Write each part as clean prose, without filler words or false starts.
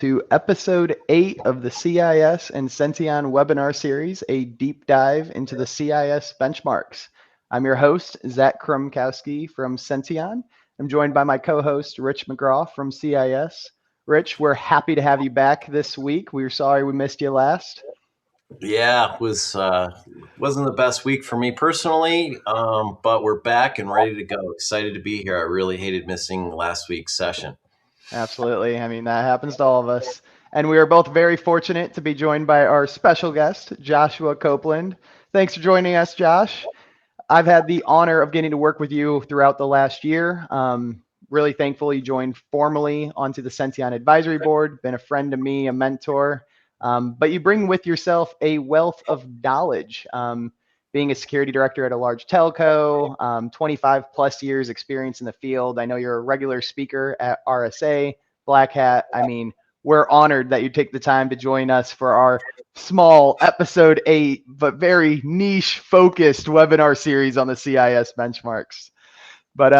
to episode 8 of the CIS and Senteon webinar series, a deep dive into the CIS benchmarks. I'm your host, Zach Krumkowski from Senteon. I'm joined by my co-host, Rich McGraw from CIS. Rich, we're happy to have you back this week. We were sorry we missed you last. Yeah, it wasn't the best week for me personally, but we're back and ready to go. Excited to be here. I really hated missing last week's session. Absolutely. I mean, that happens to all of us. And we are both very fortunate to be joined by our special guest, Joshua Copeland. Thanks for joining us, Josh. I've had the honor of getting to work with you throughout the last year. Really thankful you joined formally onto the Senteon Advisory Board, been a friend to me, a mentor. But you bring with yourself a wealth of knowledge. Being a security director at a large telco, 25 plus years experience in the field. I know you're a regular speaker at RSA, Black Hat. I mean, we're honored that you take the time to join us for our small episode 8, but very niche focused webinar series on the CIS benchmarks. But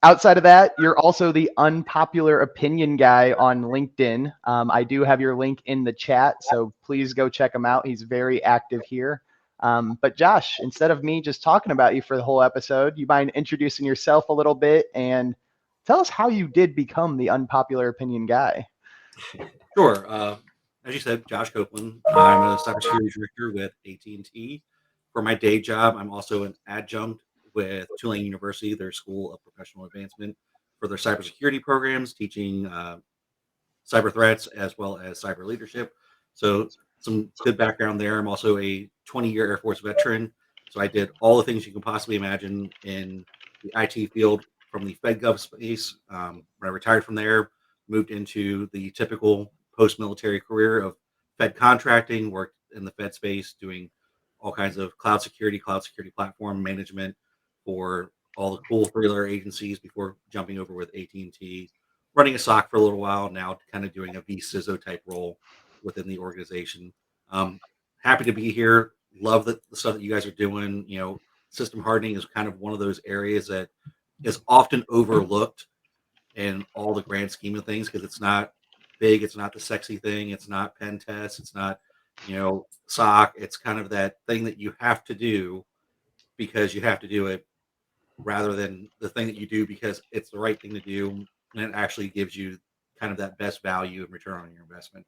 outside of that, you're also the unpopular opinion guy on LinkedIn. I do have your link in the chat, so please go check him out. He's very active here. But Josh, instead of me just talking about you for the whole episode, you mind introducing yourself a little bit and tell us how you did become the unpopular opinion guy? Sure. As you said, Josh Copeland. I'm a cybersecurity director with AT&T. For my day job, I'm also an adjunct with Tulane University, their School of Professional Advancement, for their cybersecurity programs, teaching cyber threats as well as cyber leadership. So some good background there. I'm also a 20-year Air Force veteran. So I did all the things you can possibly imagine in the IT field from the FedGov space. When I retired from there, moved into the typical post-military career of Fed contracting, worked in the Fed space doing all kinds of cloud security platform management for all the cool three-letter agencies before jumping over with AT&T, running a SOC for a little while, now kind of doing a vCISO type role within the organization. Happy to be here. Love the stuff that you guys are doing. System hardening is kind of one of those areas that is often overlooked in all the grand scheme of things because it's not big, it's not the sexy thing, it's not pen test, it's not SOC. It's kind of that thing that you have to do because you have to do it, rather than the thing that you do because it's the right thing to do and it actually gives you kind of that best value and return on your investment.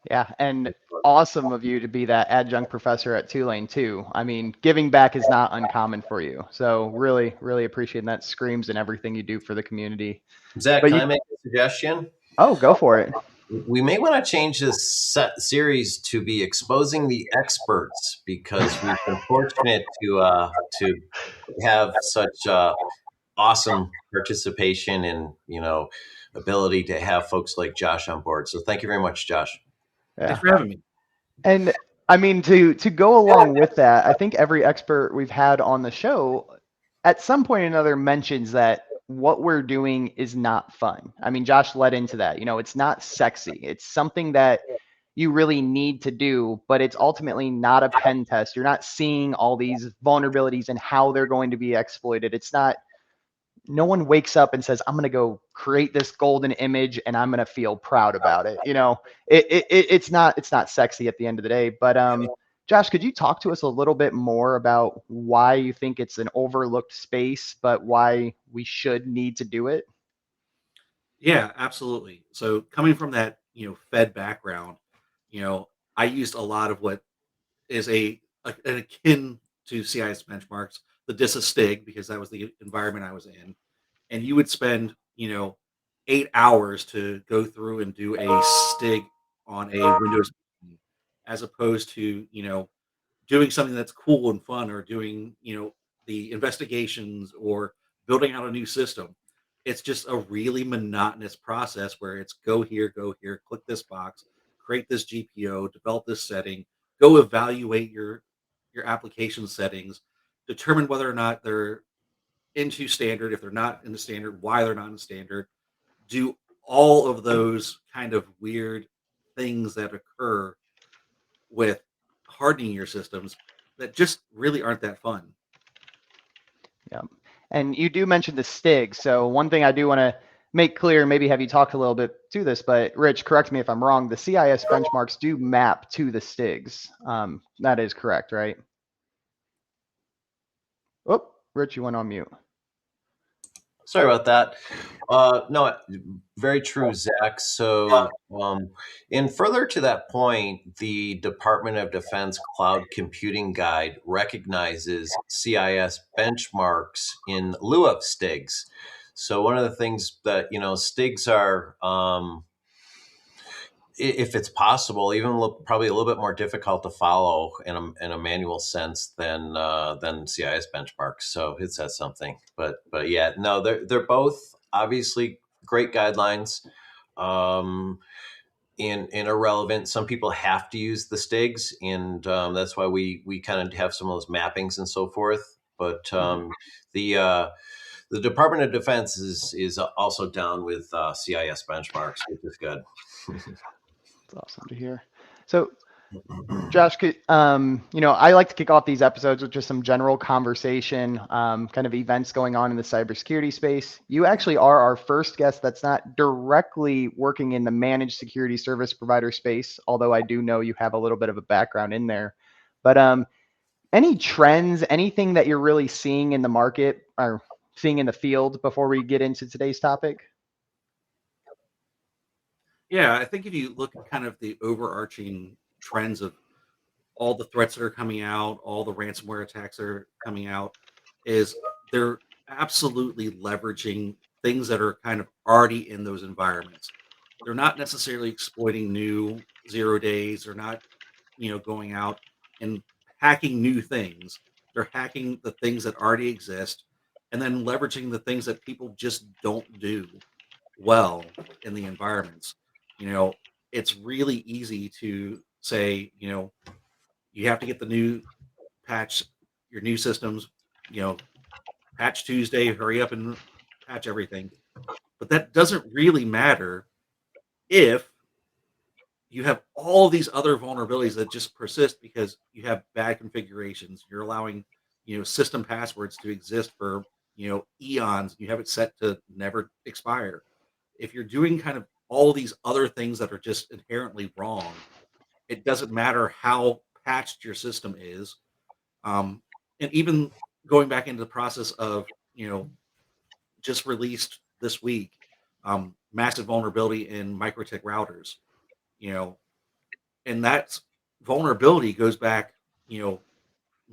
Yeah, and awesome of you to be that adjunct professor at Tulane too. I mean, giving back is not uncommon for you. So really, really appreciating that. Screams in everything you do for the community. Zach, But can you, I make a suggestion? oh, go for it. We may want to change this series to be exposing the experts because we've been fortunate to have such awesome participation and ability to have folks like Josh on board. So thank you very much, Josh. Yeah. Thanks for having me. And I mean, to go along with that, I think every expert we've had on the show at some point or another mentions that what we're doing is not fun. I mean, Josh led into that. It's not sexy. It's something that you really need to do, but it's ultimately not a pen test. You're not seeing all these vulnerabilities and how they're going to be exploited. It's not, no one wakes up and says, I'm going to go create this golden image and I'm going to feel proud about it. It's not sexy at the end of the day. But Josh, could you talk to us a little bit more about why you think it's an overlooked space, but why we should need to do it? Yeah, absolutely. So coming from that, Fed background, I used a lot of what is an akin to CIS benchmarks, the DISA because that was the environment I was in. And you would spend, 8 hours to go through and do a stig on a Windows machine, as opposed to, doing something that's cool and fun, or doing, the investigations or building out a new system. It's just a really monotonous process where it's go here, click this box, create this GPO, develop this setting, go evaluate your application settings, determine whether or not they're into standard. If they're not in the standard, why they're not in the standard. Do all of those kind of weird things that occur with hardening your systems that just really aren't that fun. Yeah. And you do mention the STIG. So one thing I do want to make clear, maybe have you talked a little bit to this, but Rich, correct me if I'm wrong. The CIS benchmarks do map to the STIGs. That is correct, right? Oh, Rich, you went on mute. Sorry about that. No, very true, Zach. So, in further to that point, the Department of Defense Cloud Computing Guide recognizes CIS benchmarks in lieu of STIGs. So, one of the things that, STIGs are, if it's possible, even probably a little bit more difficult to follow in a manual sense than CIS benchmarks. So it says something, but yeah, no, they're both obviously great guidelines, and irrelevant. Some people have to use the STIGs, and that's why we kind of have some of those mappings and so forth. But the Department of Defense is also down with CIS benchmarks, which is good. It's awesome to hear. So, Josh, I like to kick off these episodes with just some general conversation, kind of events going on in the cybersecurity space. You actually are our first guest that's not directly working in the managed security service provider space, although I do know you have a little bit of a background in there. But any trends, anything that you're really seeing in the market or seeing in the field before we get into today's topic? Yeah, I think if you look at kind of the overarching trends of all the threats that are coming out, all the ransomware attacks that are coming out, is they're absolutely leveraging things that are kind of already in those environments. They're not necessarily exploiting new 0 days. They're not, going out and hacking new things. They're hacking the things that already exist and then leveraging the things that people just don't do well in the environments. You know, it's really easy to say, you have to get the new patch, your new systems, you know, patch Tuesday, hurry up and patch everything. But that doesn't really matter if you have all these other vulnerabilities that just persist because you have bad configurations. You're allowing, system passwords to exist for, eons. You have it set to never expire. If you're doing kind of all these other things that are just inherently wrong, it doesn't matter how patched your system is. And even going back into the process of, just released this week, massive vulnerability in microtik routers, you know, and that vulnerability goes back,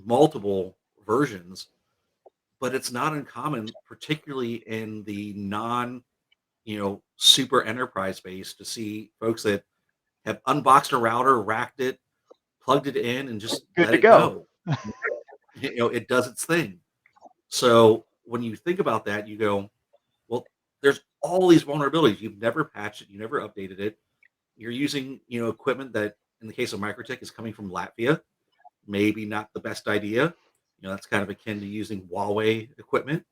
multiple versions, but it's not uncommon, particularly in the non, super enterprise space, to see folks that have unboxed a router, racked it, plugged it in, and just Good let to it go. go. It does its thing. So when you think about that, you go, well, there's all these vulnerabilities. You've never patched it, you never updated it. You're using, equipment that, in the case of Microtech, is coming from Latvia. Maybe not the best idea. That's kind of akin to using Huawei equipment.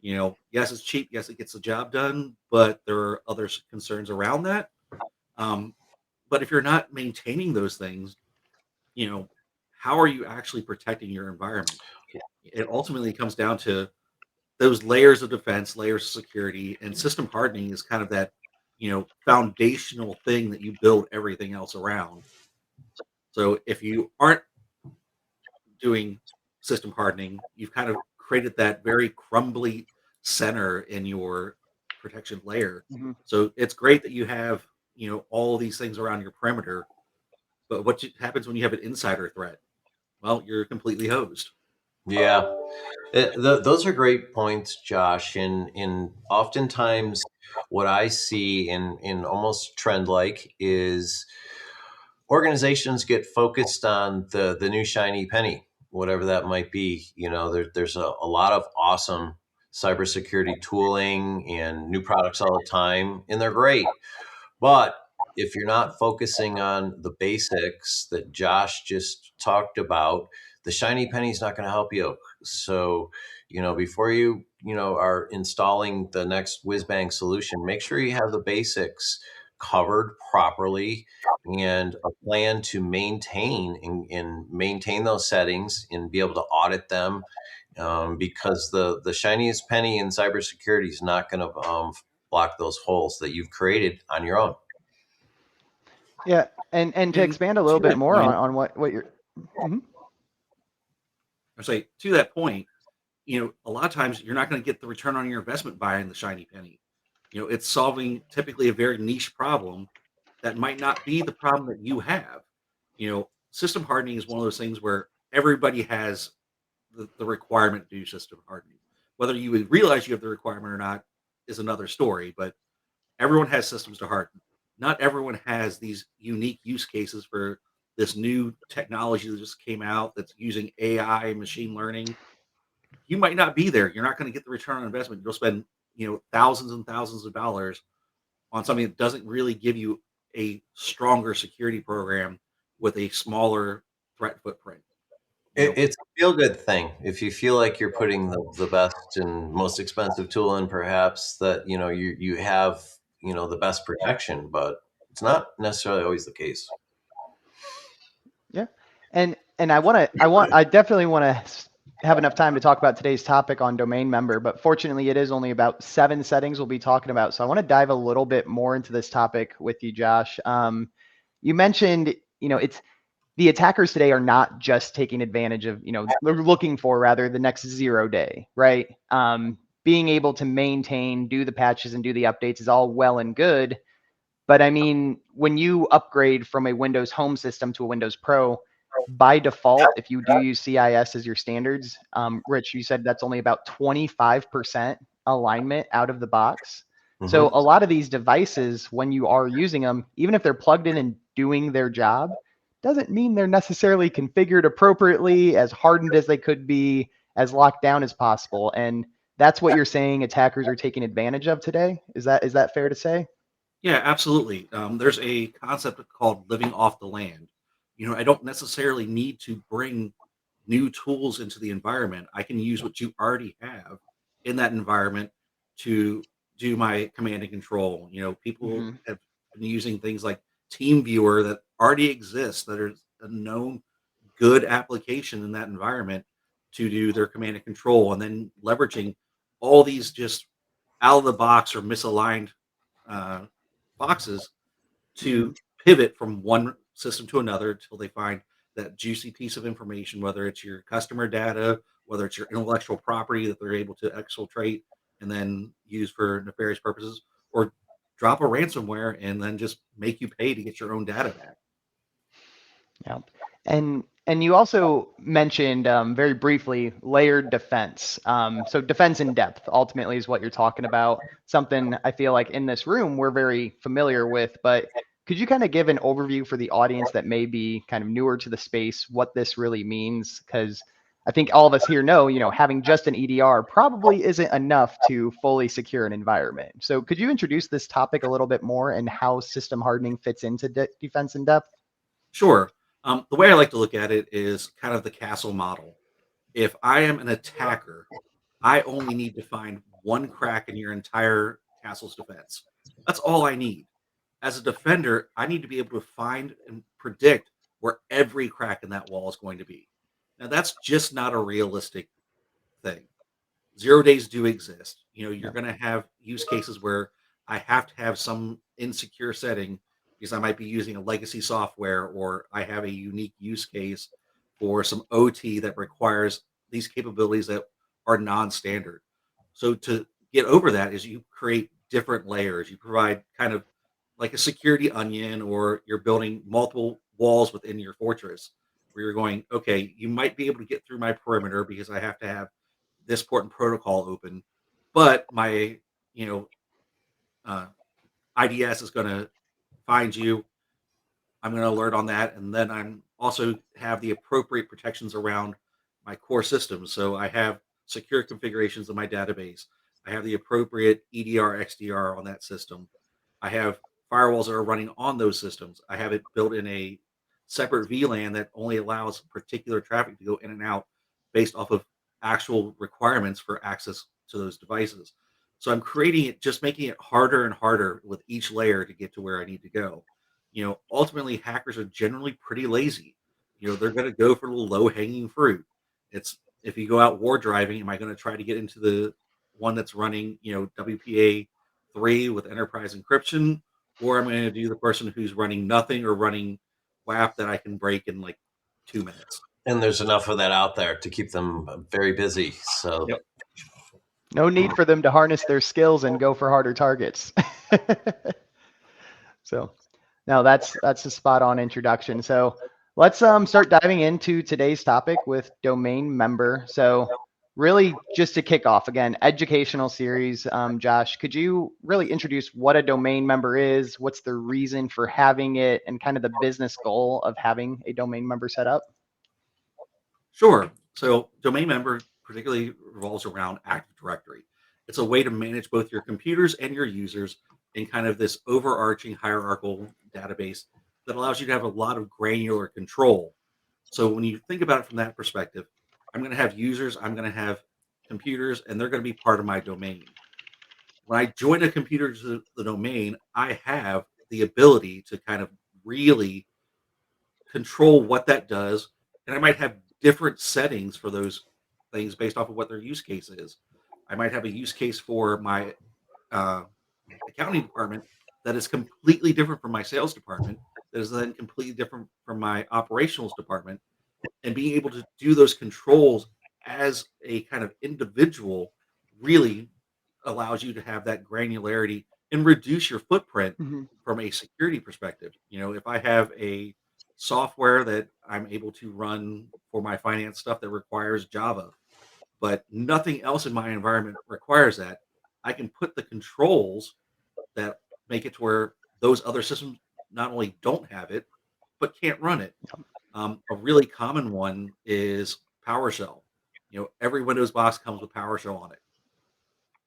Yes, it's cheap. Yes, it gets the job done, but there are other concerns around that. Um, but if you're not maintaining those things, you know, how are you actually protecting your environment? It ultimately comes down to those layers of defense, layers of security, and system hardening is kind of that, foundational thing that you build everything else around. So if you aren't doing system hardening, you've kind of created that very crumbly center in your protection layer. Mhm. So it's great that you have, all these things around your perimeter, but what happens when you have an insider threat? Well, you're completely hosed. Yeah, those are great points, Josh. And oftentimes, what I see in almost trend like is organizations get focused on the new shiny penny, whatever that might be. There's a lot of awesome cybersecurity tooling and new products all the time, and they're great. But if you're not focusing on the basics that Josh just talked about, the shiny penny is not going to help you. So, before you are installing the next whiz bang solution, make sure you have the basics covered properly and a plan to maintain and maintain those settings and be able to audit them, because the shiniest penny in cybersecurity is not going to block those holes that you've created on your own. Yeah, and to And expand a little to bit that more point, on what you're. Mhm. I say to that point, a lot of times you're not going to get the return on your investment buying the shiny penny. It's solving typically a very niche problem that might not be the problem that you have. System hardening is one of those things where everybody has the requirement to do system hardening. Whether you would realize you have the requirement or not is another story, but everyone has systems to harden. Not everyone has these unique use cases for this new technology that just came out that's using AI and machine learning. You might not be there. You're not going to get the return on investment. You'll spend, thousands and thousands of dollars on something that doesn't really give you a stronger security program with a smaller threat footprint. You know, It's a feel good thing. If you feel like you're putting the best and most expensive tool in, perhaps that, you have, the best protection, but it's not necessarily always the case. Yeah, and I definitely want to have enough time to talk about today's topic on domain member, but fortunately, it is only about 7 settings we'll be talking about. So I want to dive a little bit more into this topic with you, Josh. You mentioned, it's the attackers today are not just taking advantage of, they're looking for rather the next 0 day, right? Being able to maintain, do the patches, and do the updates is all well and good. But I mean, when you upgrade from a Windows Home system to a Windows Pro, by default, if you do use CIS as your standards, Rich, you said that's only about 25% alignment out of the box. So Hmm. a lot of these devices, when you are using them, even if they're plugged in and doing their job, doesn't mean they're necessarily configured appropriately, as hardened as they could be, as locked down as possible. And that's what you're saying attackers are taking advantage of today. Is that fair to say? yeah, absolutely. There's a concept called living off the land. I don't necessarily need to bring new tools into the environment. I can use what you already have in that environment to do my command and control. People Hmm. have been using things like TeamViewer that already exists, that are a known good application in that environment to do their command and control, and then leveraging all these just out of the box or misaligned uh, boxes Hmm. to pivot from one system to another until they find that juicy piece of information, whether it's your customer data, whether it's your intellectual property that they're able to exfiltrate and then use for nefarious purposes, or drop a ransomware and then just make you pay to get your own data back. Yeah. And you also mentioned very briefly layered defense. So defense in depth ultimately is what you're talking about. Something I feel like in this room we're very familiar with, but could you kind of give an overview for the audience that may be kind of newer to the space, what this really means? Because I think all of us here know, having just an EDR probably isn't enough to fully secure an environment. So could you introduce this topic a little bit more and how system hardening fits into defense in depth? Sure. The way I like to look at it is kind of the castle model. If I am an attacker, I only need to find one crack in your entire castle's defense. That's all I need. As a defender, I need to be able to find and predict where every crack in that wall is going to be. Now, that's just not a realistic thing. 0 days do exist. You're Yeah. going to have use cases where I have to have some insecure setting because I might be using a legacy software, or I have a unique use case for some OT that requires these capabilities that are non-standard. So to get over that is you create different layers. You provide kind of like a security onion, or you're building multiple walls within your fortress where you're going, okay, you might be able to get through my perimeter because I have to have this port and protocol open, but my you know uh, IDS is going to find you. I'm going to alert on that, and then I'm also have the appropriate protections around my core systems. So I have secure configurations of my database. I have the appropriate EDR, XDR on that system. I have firewalls that are running on those systems. I have it built in a separate VLAN that only allows particular traffic to go in and out based off of actual requirements for access to those devices. So I'm creating it, just making it harder and harder with each layer to get to where I need to go. Ultimately, hackers are generally pretty lazy. They're going to go for the low hanging fruit. It's if you go out war driving, am I going to try to get into the one that's running, WPA 3 with enterprise encryption, or I'm going to do the person who's running nothing or running WAP that I can break in like 2 minutes. And there's enough of that out there to keep them very busy. So Yep. No need for them to harness their skills and go for harder targets. So, no, that's a spot on introduction. So let's start diving into today's topic with domain member. So really just to kick off again, educational series. Josh, could you really introduce what a domain member is? What's the reason for having it, and kind of the business goal of having a domain member set up? Sure. So domain member particularly revolves around Active Directory. It's a way to manage both your computers and your users in kind of this overarching hierarchical database that allows you to have a lot of granular control. So when you think about it from that perspective, I'm going to have users, I'm going to have computers, and they're going to be part of my domain. When I join a computer to the domain, I have the ability to kind of really control what that does, and I might have different settings for those things based off of what their use case is. I might have a use case for my uh, accounting department that is completely different from my sales department, that is then completely different from my operations department, and being able to do those controls as a kind of individual really allows you to have that granularity and reduce your footprint Mhm. from a security perspective. If I have a software that I'm able to run for my finance stuff that requires Java, but nothing else in my environment requires that, I can put the controls that make it to where those other systems not only don't have it, but can't run it. A really common one is PowerShell. Every Windows box comes with PowerShell on it.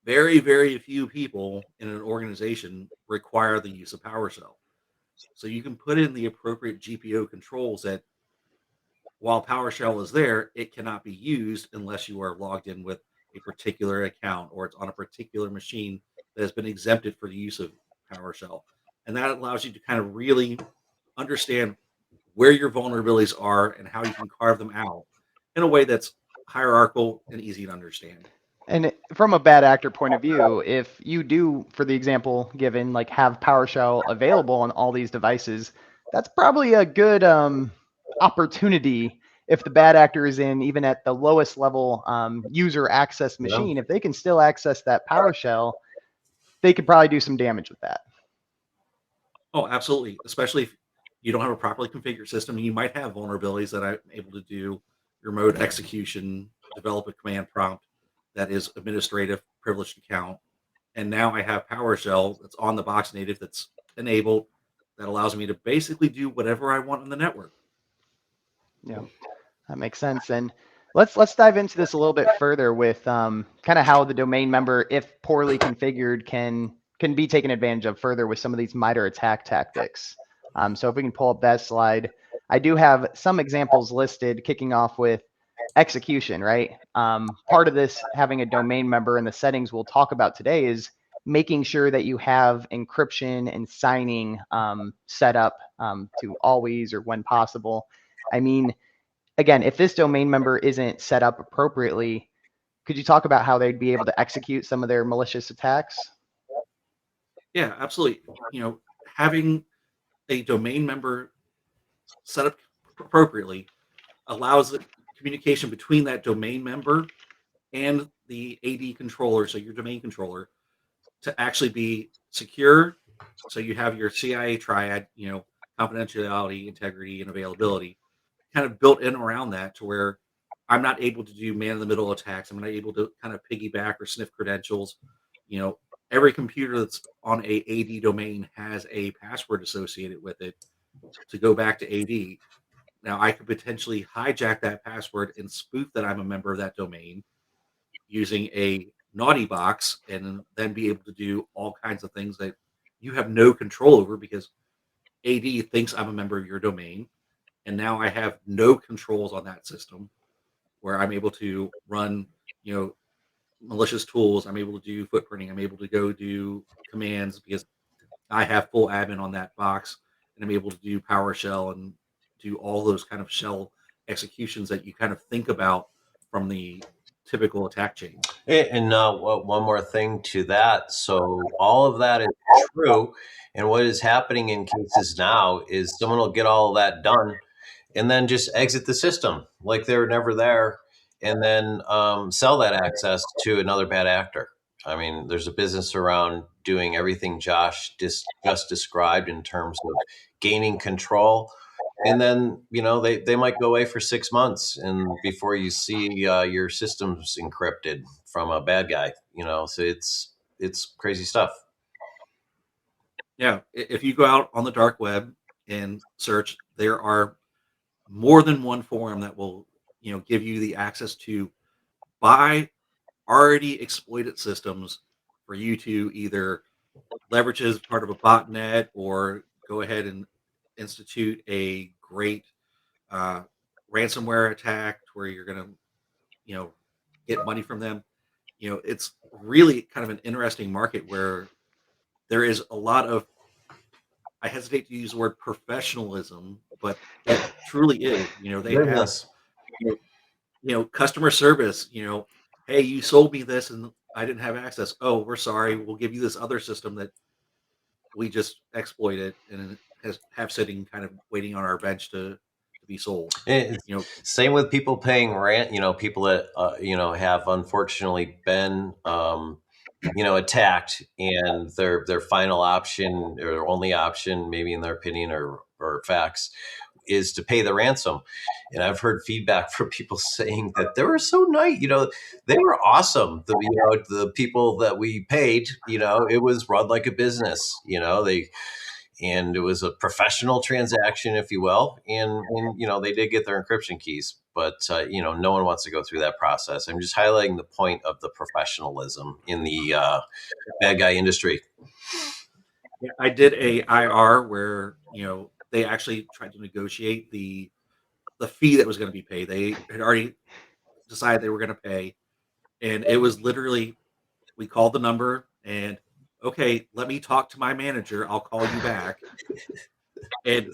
Very, very few people in an organization require the use of PowerShell. So you can put in the appropriate GPO controls that while PowerShell is there, it cannot be used unless you are logged in with a particular account or it's on a particular machine that has been exempted for the use of PowerShell. And that allows you to kind of really understand where your vulnerabilities are and how you can carve them out in a way that's hierarchical and easy to understand. And from a bad actor point of view, if you do, for the example given, like have PowerShell available on all these devices, that's probably a good opportunity if the bad actor is in even at the lowest level user access yeah, machine. If they can still access that PowerShell, they could probably do some damage with that. Oh, absolutely. Especially if you don't have a properly configured system, you might have vulnerabilities that I'm able to do remote execution, develop a command prompt that is administrative privileged account. And now I have PowerShell that's on the box native that's enabled that allows me to basically do whatever I want on the network. Yeah. That makes sense. And let's dive into this a little bit further with kind of how the domain member, if poorly configured, can be taken advantage of further with some of these MITRE attack tactics. So if we can pull up that slide, I do have some examples listed, kicking off with execution, right? Part of this having a domain member and the settings we'll talk about today is making sure that you have encryption and signing set up to always or when possible. I mean, again, if this domain member isn't set up appropriately, could you talk about how they'd be able to execute some of their malicious attacks? Yeah, absolutely. Having a domain member set up appropriately allows the communication between that domain member and the AD controller, so your domain controller, to actually be secure. So you have your CIA triad, confidentiality, integrity, and availability kind of built in around that to where I'm not able to do man in the middle attacks. I'm not able to kind of piggyback or sniff credentials. You know, every computer that's on a AD domain has a password associated with it to go back to AD. Now I could potentially hijack that password and spoof that I'm a member of that domain using a naughty box and then be able to do all kinds of things that you have no control over because AD thinks I'm a member of your domain. And now I have no controls on that system where I'm able to run, you know, malicious tools. I'm able to do footprinting. I'm able to go do commands because I have full admin on that box and I'm able to do PowerShell and do all those kind of shell executions that you kind of think about from the typical attack chain. And one more thing to that. So all of that is true. And what is happening in cases now is someone will get all of that done and then just exit the system like they were never there, and then sell that access to another bad actor. I mean, there's a business around doing everything Josh just described in terms of gaining control. And then, they might go away for 6 months, and before you see your systems encrypted from a bad guy, so it's crazy stuff. Yeah, if you go out on the dark web and search, there are more than one forum that will, give you the access to buy already exploited systems for you to either leverage as part of a botnet or go ahead and institute a great uh, ransomware attack where you're going to, you know, get money from them. It's really kind of an interesting market where there is a lot of, I hesitate to use the word professionalism, but it truly is. They have, Business. you know, customer service, hey, you sold me this and I didn't have access. Oh, we're sorry. We'll give you this other system that we just exploited and it have sitting kind of waiting on our bench to be sold. It's You know, same with people paying rent. People that have unfortunately been attacked, and their final option or their only option, maybe in their opinion or facts, is to pay the ransom. And I've heard feedback from people saying that they were so nice. They were awesome. The people that we paid, it was run like a business. And it was a professional transaction, if you will. And they did get their encryption keys, but no one wants to go through that process. I'm just highlighting the point of the professionalism in the bad guy industry. yeah, I did a IR where they actually tried to negotiate the fee that was going to be paid. They had already decided they were going to pay, and it was literally we called the number and okay, let me talk to my manager. I'll call you back. And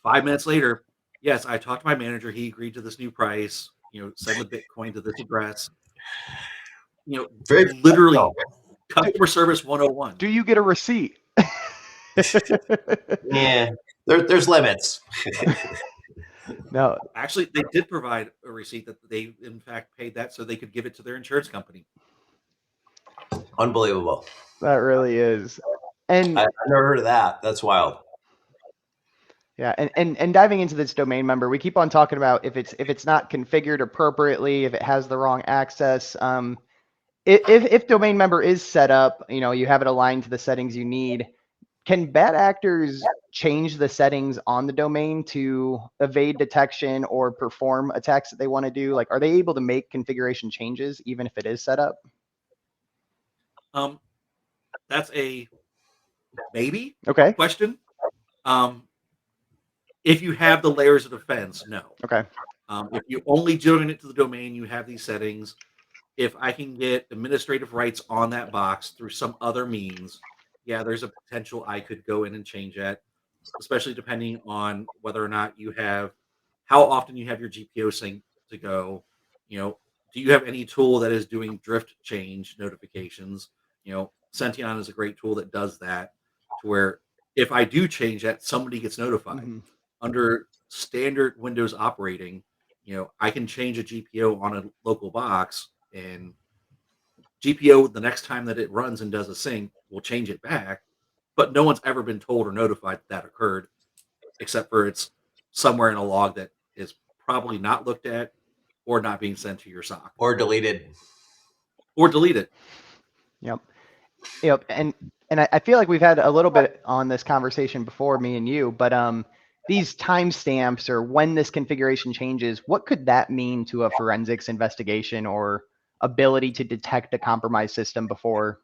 5 minutes later, yes, I talked to my manager. He agreed to this new price. Send the Bitcoin to this address. Very Literally professional. customer service 101. Do you get a receipt? Yeah, there's limits. No, Actually, they did provide a receipt that they, in fact, paid that so they could give it to their insurance company. Unbelievable. that really is. And I've never heard of that. That's wild. yeah, and diving into this domain member, we keep on talking about if it's not configured appropriately, if it has the wrong access. If domain member is set up, you have it aligned to the settings you need. Can bad actors change the settings on the domain to evade detection or perform attacks that they want to do? Like, are they able to make configuration changes even if it is set up? That's a maybe Okay. question. Um, if you have the layers of defense, no. Okay. If you only join it to the domain, you have these settings. If I can get administrative rights on that box through some other means, yeah, there's a potential I could go in and change that, especially depending on whether or not you have how often you have your GPO sync to go. Do you have any tool that is doing drift change notifications? Senteon is a great tool that does that to where if I do change that, somebody gets notified. Mm-hmm. Under standard Windows operating, I can change a GPO on a local box and GPO the next time that it runs and does a sync will change it back, but no one's ever been told or notified that occurred, except for it's somewhere in a log that is probably not looked at or not being sent to your SOC Or deleted. or deleted. Yep. Yep. And I feel like we've had a little bit on this conversation before, me and you, but these timestamps or when this configuration changes, what could that mean to a forensics investigation or ability to detect a compromised system before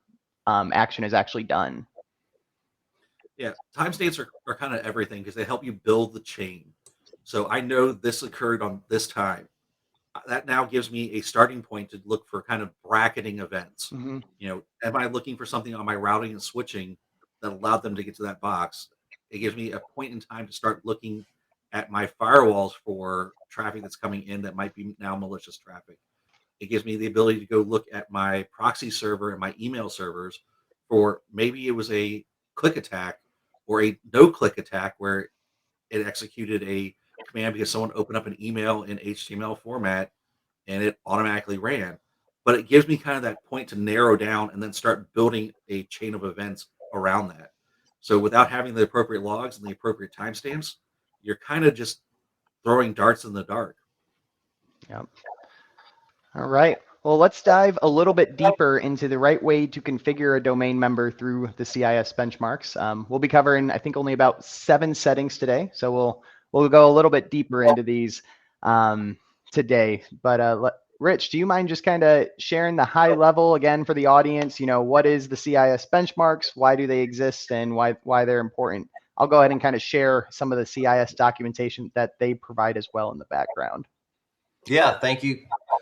action is actually done? Yeah, timestamps are kind of everything because they help you build the chain. So I know this occurred on this time. That now gives me a starting point to look for kind of bracketing events. Mm-hmm. Am I looking for something on my routing and switching that allowed them to get to that box? It gives me a point in time to start looking at my firewalls for traffic that's coming in that might be now malicious traffic. It gives me the ability to go look at my proxy server and my email servers for maybe it was a click attack or a no click attack where it executed a command because someone opened up an email in HTML format and it automatically ran. But it gives me kind of that point to narrow down and then start building a chain of events around that. So without having the appropriate logs and the appropriate timestamps, you're kind of just throwing darts in the dark. Yep. All right. Well, let's dive a little bit deeper into the right way to configure a domain member through the CIS benchmarks. We'll be covering, I think, only about 7 settings today, so we'll go a little bit deeper into these today. But Rich, do you mind just kind of sharing the high level again for the audience? What is the CIS benchmarks? Why do they exist, and why they're important? I'll go ahead and kind of share some of the CIS documentation that they provide as well in the background. Yeah, thank you,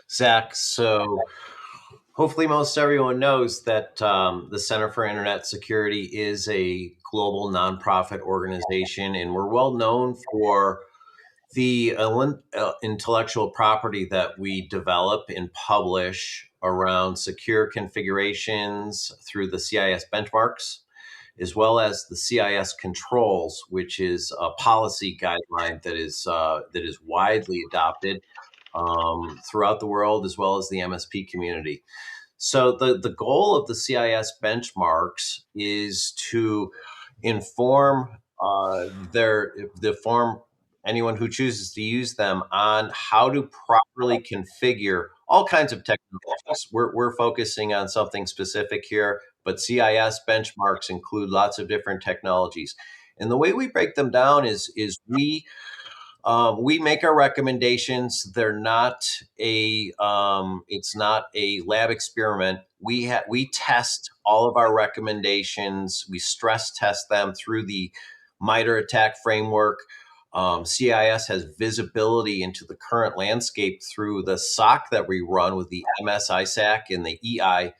Zach. So hopefully most everyone knows that the Center for Internet Security is a global nonprofit organization, and we're well known for the intellectual property that we develop and publish around secure configurations through the CIS benchmarks, as well as the CIS controls, which is a policy guideline that is widely adopted throughout the world, as well as the MSP community. So the goal of the CIS benchmarks is to inform anyone who chooses to use them on how to properly configure all kinds of technologies. We're focusing on something specific here, but CIS benchmarks include lots of different technologies. And the way we break them down is we make our recommendations. They're not it's not a lab experiment. We test all of our recommendations. We stress test them through the MITRE ATT&CK framework. CIS has visibility into the current landscape through the SOC that we run with the MS ISAC and the EI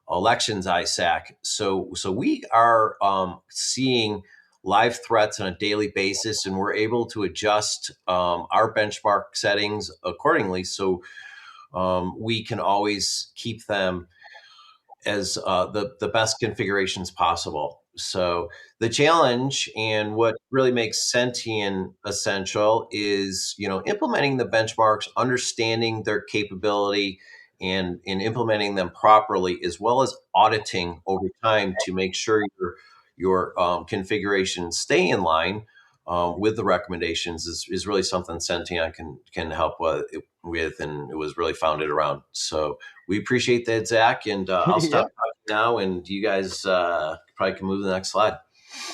elections ISAC. So we are seeing live threats on a daily basis, and we're able to adjust our benchmark settings accordingly. So we can always keep them as the best configurations possible. So the challenge and what really makes Senteon essential is, implementing the benchmarks, understanding their capability, and implementing them properly, as well as auditing over time to make sure your configurations stay in line with the recommendations is really something Senteon can help with, and it was really founded around. So we appreciate that, Zach, and I'll stop talking now, and you guys probably can move to the next slide.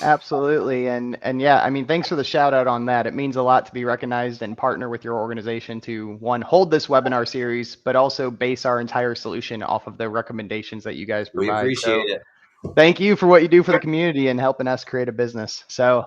Absolutely. And yeah, I mean, thanks for the shout out on that. It means a lot to be recognized and partner with your organization to, one, hold this webinar series, but also base our entire solution off of the recommendations that you guys provide. We appreciate it. Thank you for what you do for the community and helping us create a business. So,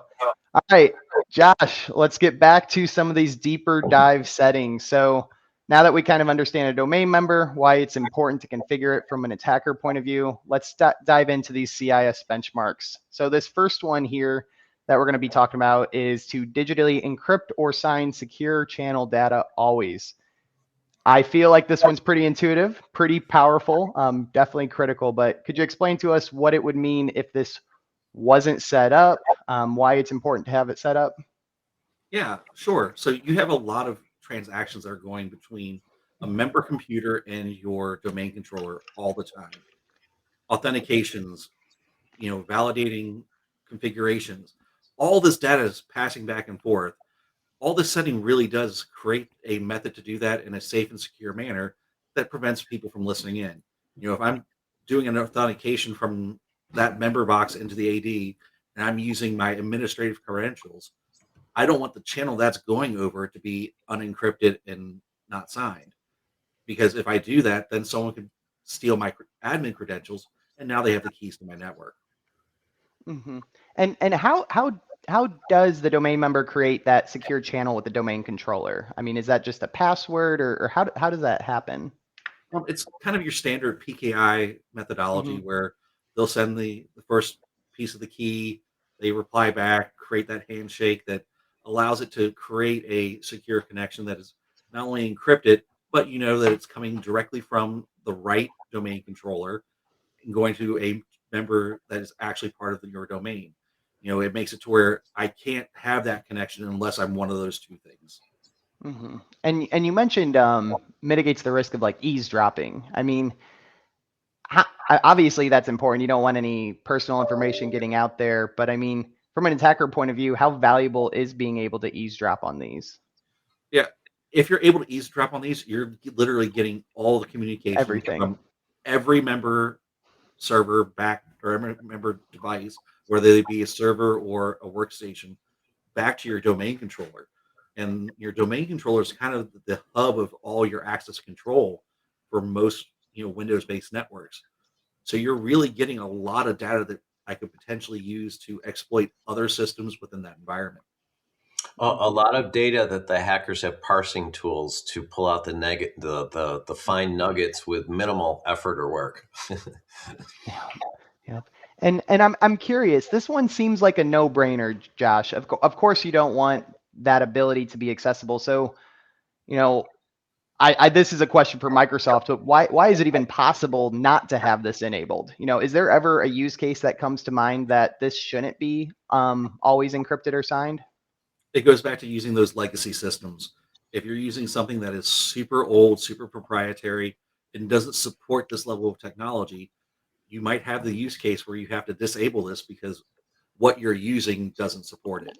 all right, Josh, let's get back to some of these deeper dive settings. So now that we kind of understand a domain member, why it's important to configure it from an attacker point of view, let's dive into these CIS benchmarks. So this first one here that we're going to be talking about is to digitally encrypt or sign secure channel data always. I feel like this one's pretty intuitive, pretty powerful, definitely critical, but could you explain to us what it would mean if this wasn't set up, why it's important to have it set up? Yeah, sure. So you have a lot of transactions that are going between a member computer and your domain controller all the time. Authentications, validating configurations, all this data is passing back and forth. All this setting really does create a method to do that in a safe and secure manner that prevents people from listening in. If I'm doing an authentication from that member box into the AD and I'm using my administrative credentials, I don't want the channel that's going over to be unencrypted and not signed. Because if I do that, then someone could steal my admin credentials and now they have the keys to my network. Mm-hmm. And how does the domain member create that secure channel with the domain controller? I mean, is that just a password, or how does that happen? It's kind of your standard PKI methodology where they'll send the first piece of the key, they reply back, create that handshake that allows it to create a secure connection that is not only encrypted, but you know that it's coming directly from the right domain controller and going to a member that is actually part of your domain. You know, it makes it to where I can't have that connection unless I'm one of those two things. Hmm. And you mentioned mitigates the risk of like eavesdropping. I mean, obviously that's important. You don't want any personal information getting out there, but I mean, from an attacker point of view, how valuable is being able to eavesdrop on these? Yeah, if you're able to eavesdrop on these, you're literally getting all the communications Everything. from every member server back or every member device, whether they be a server or a workstation, back to your domain controller. And your domain controller is kind of the hub of all your access control for most, Windows-based networks. So you're really getting a lot of data that I could potentially use to exploit other systems within that environment. A lot of data that the hackers have parsing tools to pull out the fine nuggets with minimal effort or work. Yeah. Yep. And I'm curious. This one seems like a no-brainer, Josh. Of course you don't want that ability to be accessible. So, you know, I this is a question for Microsoft, but why is it even possible not to have this enabled? You know, is there ever a use case that comes to mind that this shouldn't be always encrypted or signed? It goes back to using those legacy systems. If you're using something that is super old, super proprietary, and doesn't support this level of technology, you might have the use case where you have to disable this because what you're using doesn't support it.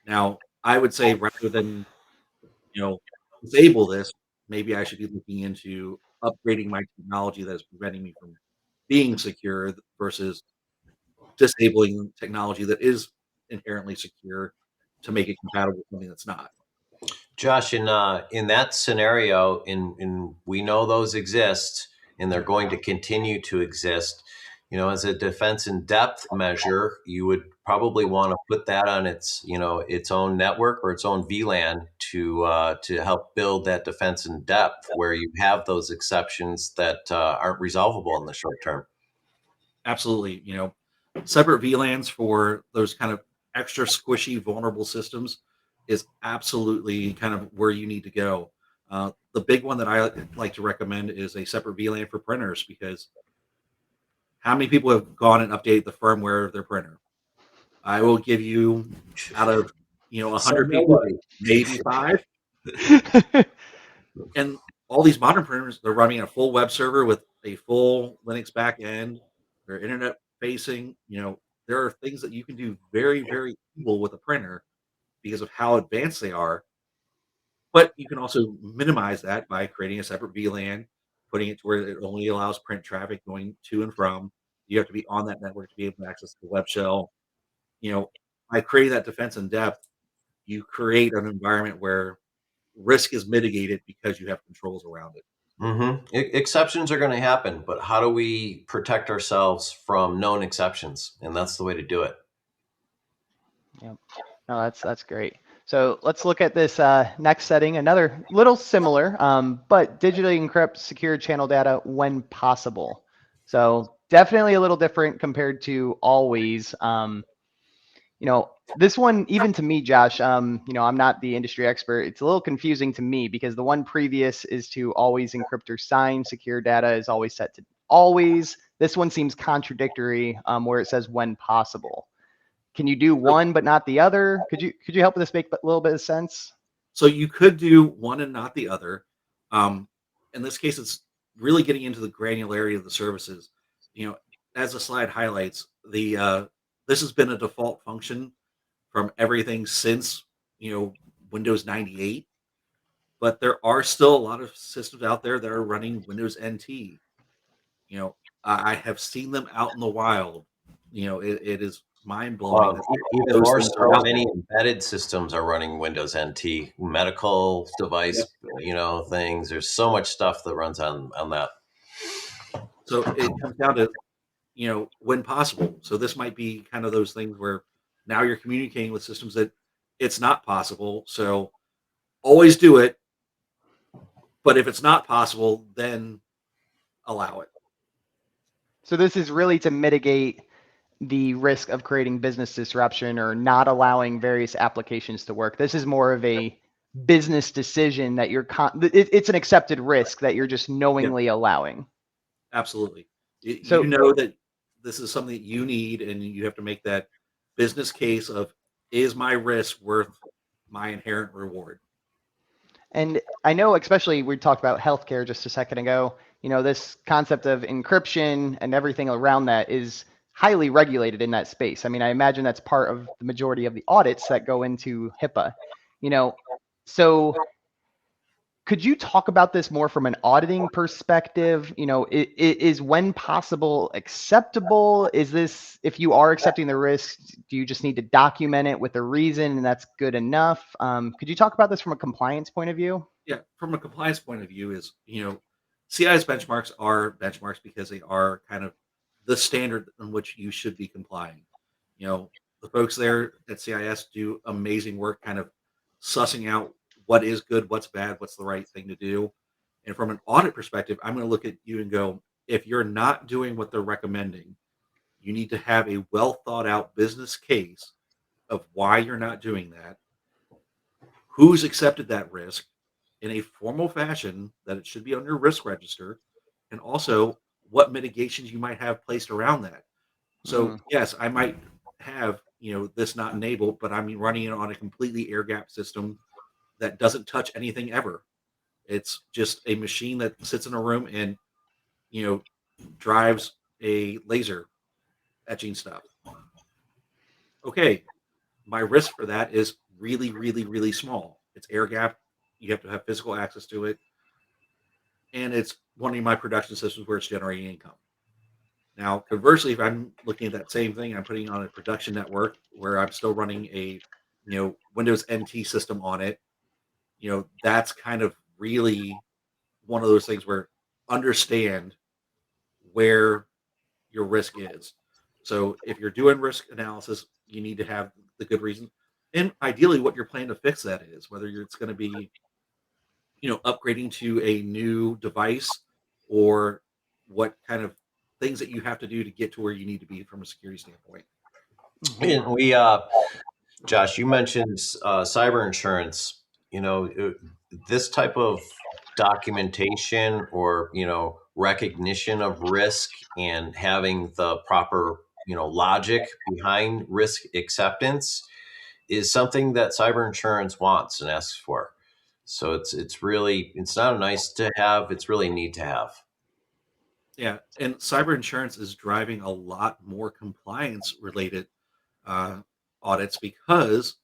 Now, I would say rather than, you know, disable this, maybe I should be looking into upgrading my technology that is preventing me from being secure versus disabling technology that is inherently secure to make it compatible with something that's not. Josh, in that scenario, in we know those exist and they're going to continue to exist. You know, as a defense in depth measure, you would probably want to put that on its own network or its own VLAN to help build that defense in depth, where you have those exceptions that aren't resolvable in the short term. Absolutely. Separate VLANs for those kind of extra squishy, vulnerable systems is absolutely kind of where you need to go. The big one that I like to recommend is a separate VLAN for printers because how many people have gone and updated the firmware of their printer? I will give you out of 100 people, Nobody. maybe five. And all these modern printers, they're running a full web server with a full Linux backend. They're internet facing. There are things that you can do very, very evil with a printer because of how advanced they are. But you can also minimize that by creating a separate VLAN, putting it to where it only allows print traffic going to and from. You have to be on that network to be able to access the web shell. You know, by creating that defense in depth, you create an environment where risk is mitigated because you have controls around it. Exceptions are going to happen, but how do we protect ourselves from known exceptions? And that's the way to do it. Yep. No, that's great. So let's look at this next setting. Another little similar, but digitally encrypt secure channel data when possible. So definitely a little different compared to always. This one, even to me, Josh, I'm not the industry expert. It's a little confusing to me because the one previous is to always encrypt or sign. Secure data is always set to always. This one seems contradictory, where it says when possible. Can you do one but not the other? Could you help this make a little bit of sense? So you could do one and not the other. Um, in this case, it's really getting into the granularity of the services. You know, as the slide highlights, the this has been a default function from everything since Windows 98. But there are still a lot of systems out there that are running Windows NT. You know, I have seen them out in the wild. It is mind blowing that Even those more things are so, out there. many embedded systems are running Windows NT, medical device, things. There's so much stuff that runs on that. So it comes down to when possible. So this might be kind of those things where now you're communicating with systems that it's not possible. So always do it. But if it's not possible, then allow it. So this is really to mitigate the risk of creating business disruption or not allowing various applications to work. This is more of a business decision that it's an accepted risk that you're just knowingly allowing. Absolutely. You So, know that this is something that you need, and you have to make that business case of, is my risk worth my inherent reward? and I know, especially we talked about healthcare just a second ago. This concept of encryption and everything around that is highly regulated in that space. I mean, I imagine that's part of the majority of the audits that go into HIPAA. You know, so could you talk about this more from an auditing perspective? Is when possible acceptable? Is this, if you are accepting the risk, do you just need to document it with a reason and that's good enough? Could you talk about this from a compliance point of view? Yeah, from a compliance point of view, is CIS benchmarks are benchmarks because they are kind of the standard in which you should be complying. You know, the folks there at CIS do amazing work, kind of sussing out what is good, what's bad, what's the right thing to do. And from an audit perspective, I'm going to look at you and go, if you're not doing what they're recommending, you need to have a well thought out business case of why you're not doing that, who's accepted that risk in a formal fashion that it should be on your risk register, and also what mitigations you might have placed around that. So Mm, yes, I might have this not enabled, but I'm running it on a completely air gap system that doesn't touch anything ever. It's just a machine that sits in a room and you know drives a laser etching stuff. Okay, my risk for that is really, really, really small. It's air gap. You have to have physical access to it, and it's one of my production systems where it's generating income. Now, conversely, if I'm looking at that same thing, I'm putting on a production network where I'm still running a Windows NT system on it. That's kind of really one of those things where understand where your risk is. So if you're doing risk analysis, you need to have the good reason, and ideally, what you're planning to fix that is, whether it's going to be upgrading to a new device, or what kind of things that you have to do to get to where you need to be from a security standpoint. mhm. And Josh, you mentioned cyber insurance. This type of documentation, or recognition of risk, and having the proper logic behind risk acceptance is something that cyber insurance wants and asks for. So it's not a nice to have; it's really neat to have. Yeah, and cyber insurance is driving a lot more compliance related uh, audits, because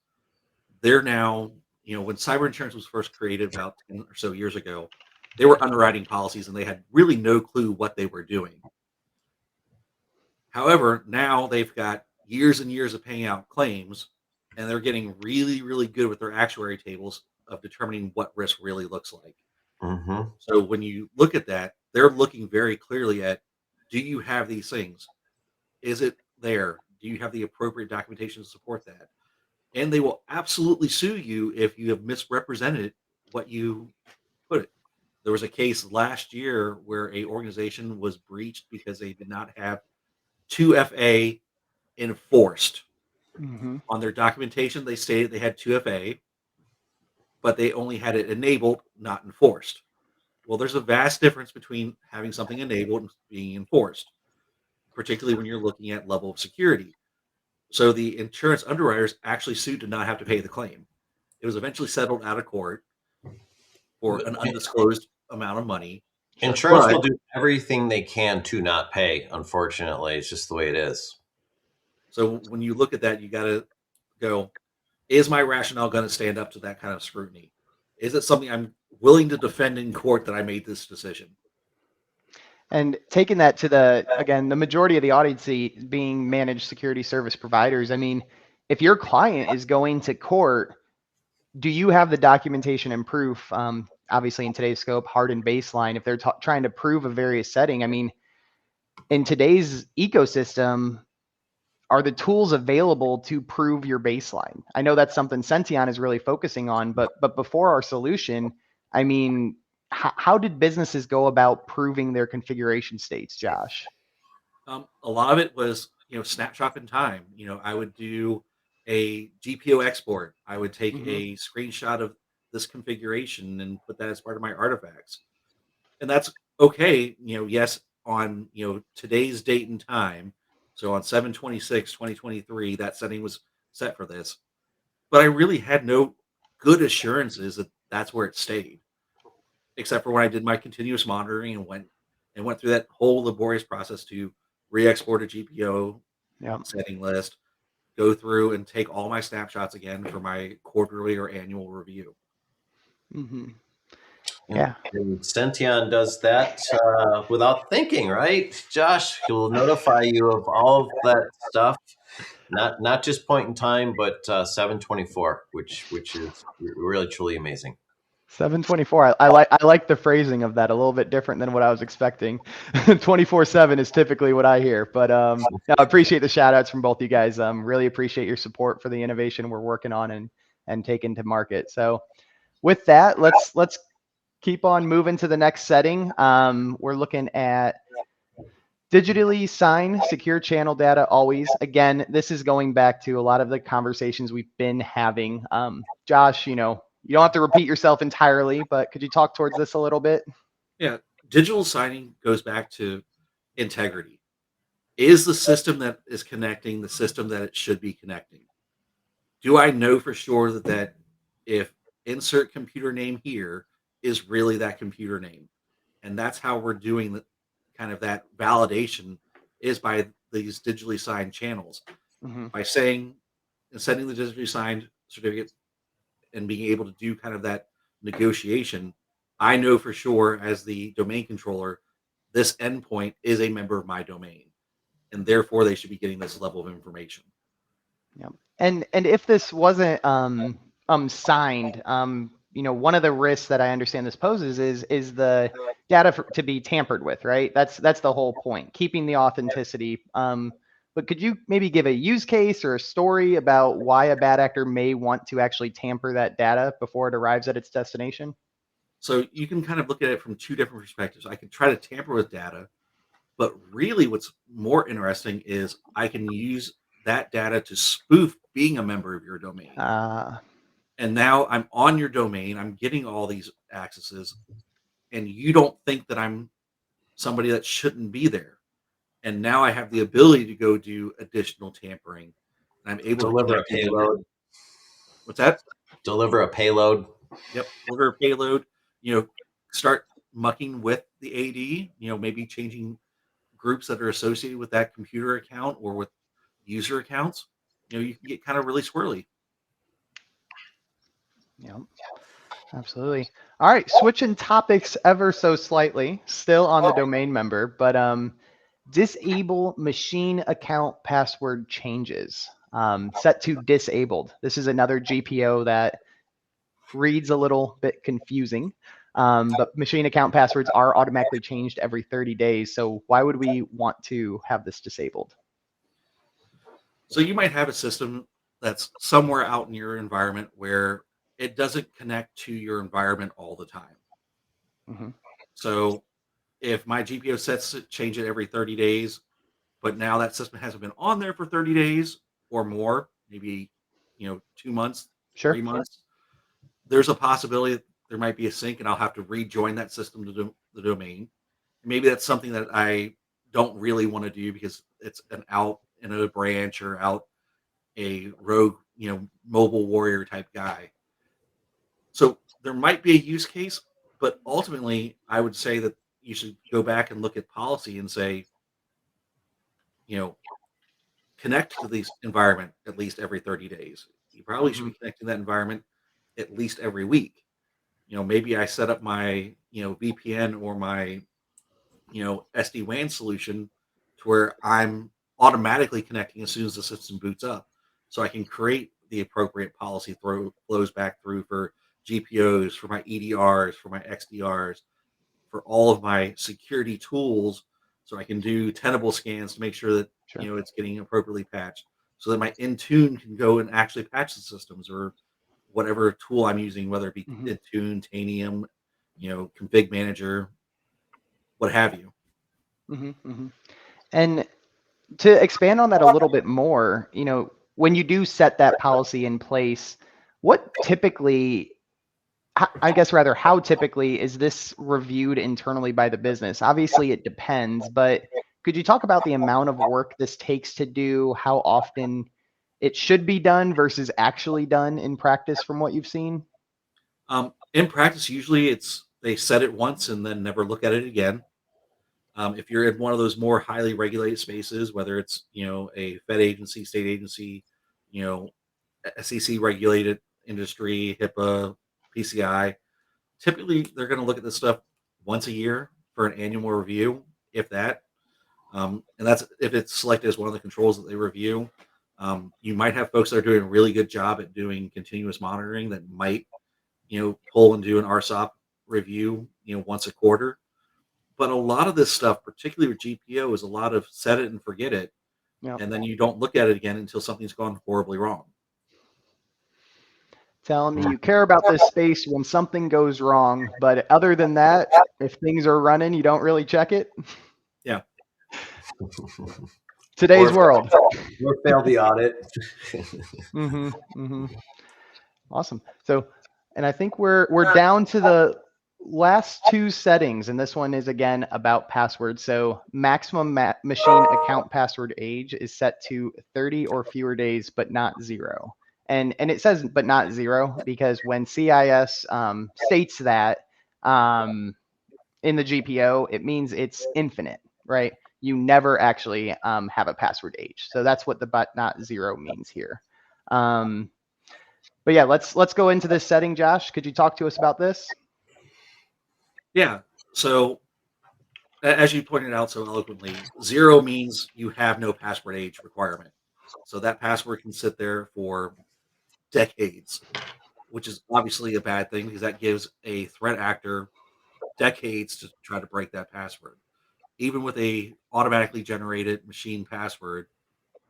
they're now, when cyber insurance was first created about 10 or so years ago, they were underwriting policies and they had really no clue what they were doing. However, now they've got years and years of paying out claims, and they're getting really, really good with their actuary tables of determining what risk really looks like. Hmm. So when you look at that, they're looking very clearly at, do you have these things? Is it there? Do you have the appropriate documentation to support that? And they will absolutely sue you if you have misrepresented what you put it. There was a case last year where a organization was breached because they did not have 2FA enforced. Mhm. On their documentation, they stated they had 2FA, but they only had it enabled, not enforced. Well, there's a vast difference between having something enabled and being enforced, particularly when you're looking at level of security. So the insurance underwriters actually sued to not have to pay the claim. It was eventually settled out of court for an undisclosed amount of money. Insurance But will do everything they can to not pay. Unfortunately, it's just the way it is. so when you look at that, you got to go, is my rationale going to stand up to that kind of scrutiny? Is it something I'm willing to defend in court that I made this decision? And taking that to again, the majority of the audience being managed security service providers. I mean, if your client is going to court, do you have the documentation and proof? Obviously, in today's scope, hardened baseline. If they're trying to prove a various setting, I mean, in today's ecosystem, are the tools available to prove your baseline? I know that's something Senteon is really focusing on, but before our solution, I mean, how did businesses go about proving their configuration states, Josh? A lot of it was, snapshot in time. I would do a GPO export. I would take Hmm. a screenshot of this configuration and put that as part of my artifacts. And that's okay. Yes, on, today's date and time. So on 7/26/2023, that setting was set for this. But I really had no good assurances that that's where it stayed, except for when I did my continuous monitoring and went through that whole laborious process to re-export a GPO Yep. setting list, go through and take all my snapshots again for my quarterly or annual review. Mm-hmm. And, Yeah. and Senteon does that without thinking, right? Josh, he will notify you of all of that stuff, not just point in time, but 7/24, which is really truly amazing. 7/24. I like the phrasing of that, a little bit different than what I was expecting. 24/7 is typically what I hear, but no, I appreciate the shout outs from both you guys. Really appreciate your support for the innovation we're working on and taking to market. So with that, let's keep on moving to the next setting. We're looking at digitally sign secure channel data always. Again, this is going back to a lot of the conversations we've been having. Josh, you don't have to repeat yourself entirely, but could you talk towards this a little bit? Yeah, digital signing goes back to integrity. Is the system that is connecting the system that it should be connecting? Do I know for sure that if insert computer name here is really that computer name? And that's how we're doing the kind of that validation is by these digitally signed channels. Mm-hmm. By saying and sending the digitally signed certificate and being able to do kind of that negotiation, I know for sure as the domain controller, this endpoint is a member of my domain, and therefore they should be getting this level of information. Yeah. And if this wasn't signed, one of the risks that I understand this poses is the data to be tampered with, right? That's the whole point, keeping the authenticity. But could you maybe give a use case or a story about why a bad actor may want to actually tamper that data before it arrives at its destination? So you can kind of look at it from two different perspectives. I can try to tamper with data, but really what's more interesting is I can use that data to spoof being a member of your domain. Uh, And now I'm on your domain, I'm getting all these accesses, and you don't think that I'm somebody that shouldn't be there. And now I have the ability to go do additional tampering. And I'm able to Deliver a connect into payload. what's that? Deliver a payload. Yep, deliver a payload. Start mucking with the AD. Maybe changing groups that are associated with that computer account or with user accounts. You can get kind of really swirly. yeah. Absolutely. All right, switching topics ever so slightly, still on the domain member, but disable machine account password changes. Set to disabled. This is another GPO that reads a little bit confusing, but machine account passwords are automatically changed every 30 days. So why would we want to have this disabled? So you might have a system that's somewhere out in your environment where it doesn't connect to your environment all the time. Mm-hmm. So if my GPO sets to change it every 30 days, but now that system hasn't been on there for 30 days or more, maybe 2 months, Sure. 3 months, there's a possibility that there might be a sync and I'll have to rejoin that system to the domain. Maybe that's something that I don't really want to do because it's an out in a branch or out a rogue, mobile warrior type guy. So there might be a use case, but ultimately I would say that you should go back and look at policy and say, you know, connect to this environment at least every 30 days. You probably should Mm-hmm. be connecting that environment at least every week. Maybe I set up my, VPN or my, SD-WAN solution to where I'm automatically connecting as soon as the system boots up. So I can create the appropriate policy flows back through for GPOs, for my EDRs, for my XDRs, for all of my security tools. So I can do tenable scans to make sure that, Sure. it's getting appropriately patched so that my Intune can go and actually patch the systems or whatever tool I'm using, whether it be Mm-hmm. Intune, Tanium, config manager, what have you. Mm-hmm. Mm-hmm. And to expand on that a little bit more, when you do set that policy in place, what typically I guess rather, how typically is this reviewed internally by the business? Obviously, it depends, but could you talk about the amount of work this takes to do, how often it should be done versus actually done in practice from what you've seen? In practice, usually they set it once and then never look at it again. If you're in one of those more highly regulated spaces, whether it's a Fed agency, state agency, you know SEC regulated industry, HIPAA, PCI, typically they're going to look at this stuff once a year for an annual review, if that. And that's if it's selected as one of the controls that they review. You might have folks that are doing a really good job at doing continuous monitoring that might, pull and do an RSOP review, once a quarter. But a lot of this stuff, particularly with GPO, is a lot of set it and forget it, Yeah. and then you don't look at it again until something's gone horribly wrong. Telling me you care about this space when something goes wrong, but other than that, if things are running, you don't really check it. Yeah. Today's world. Or fail the audit. Mm-hmm. Mm-hmm. Awesome. So, and I think we're down to the last two settings, and this one is again about passwords. So maximum machine account password age is set to 30 or fewer days, but not 0. And it says but not 0 because when CIS states that in the GPO, it means it's infinite, right? You never actually have a password age. So that's what the but not 0 means here. But yeah, let's go into this setting, Josh. Could you talk to us about this? Yeah. So as you pointed out so eloquently, 0 means you have no password age requirement. So that password can sit there for decades, which is obviously a bad thing because that gives a threat actor decades to try to break that password. Even with a automatically generated machine password,